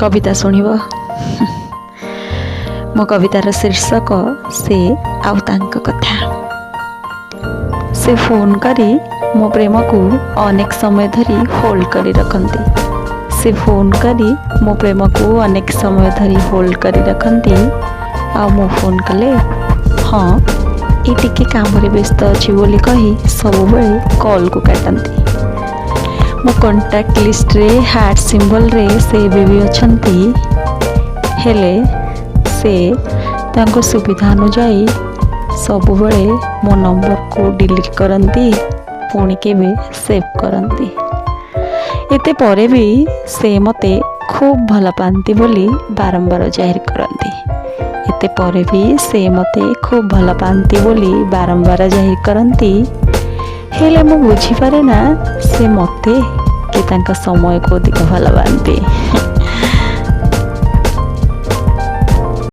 कविता शुणव मो कवितार शीर्षक से आउ तांक कथा। से फोन करी मो प्रेम को अनेक समय धरी होल्ड करी रखती। से फोन करी मो प्रेम को अनेक समय धरी होल्ड करी रखती। आ मो फोन कले हाँ ये टिके काम व्यस्त अच्छी बोली कही सब कॉल को काटती। मो कॉन्टैक्ट लिस्ट रे हार्ट सिंबल रे से भी अच्छी हेले से तांको सुविधा अनुजाई सब मो नंबर को डिलीट करती पुणी केवे सेव करती। एते परे भी से मते खूब भल पाती बोली बारंबार जाहिर करती। एते परे भी से मते खूब भल पाती बोली बारंबार जाहिर करती। हेले मु बुझी पारे ना से मते कि तांका समय को अधिक भल पाती।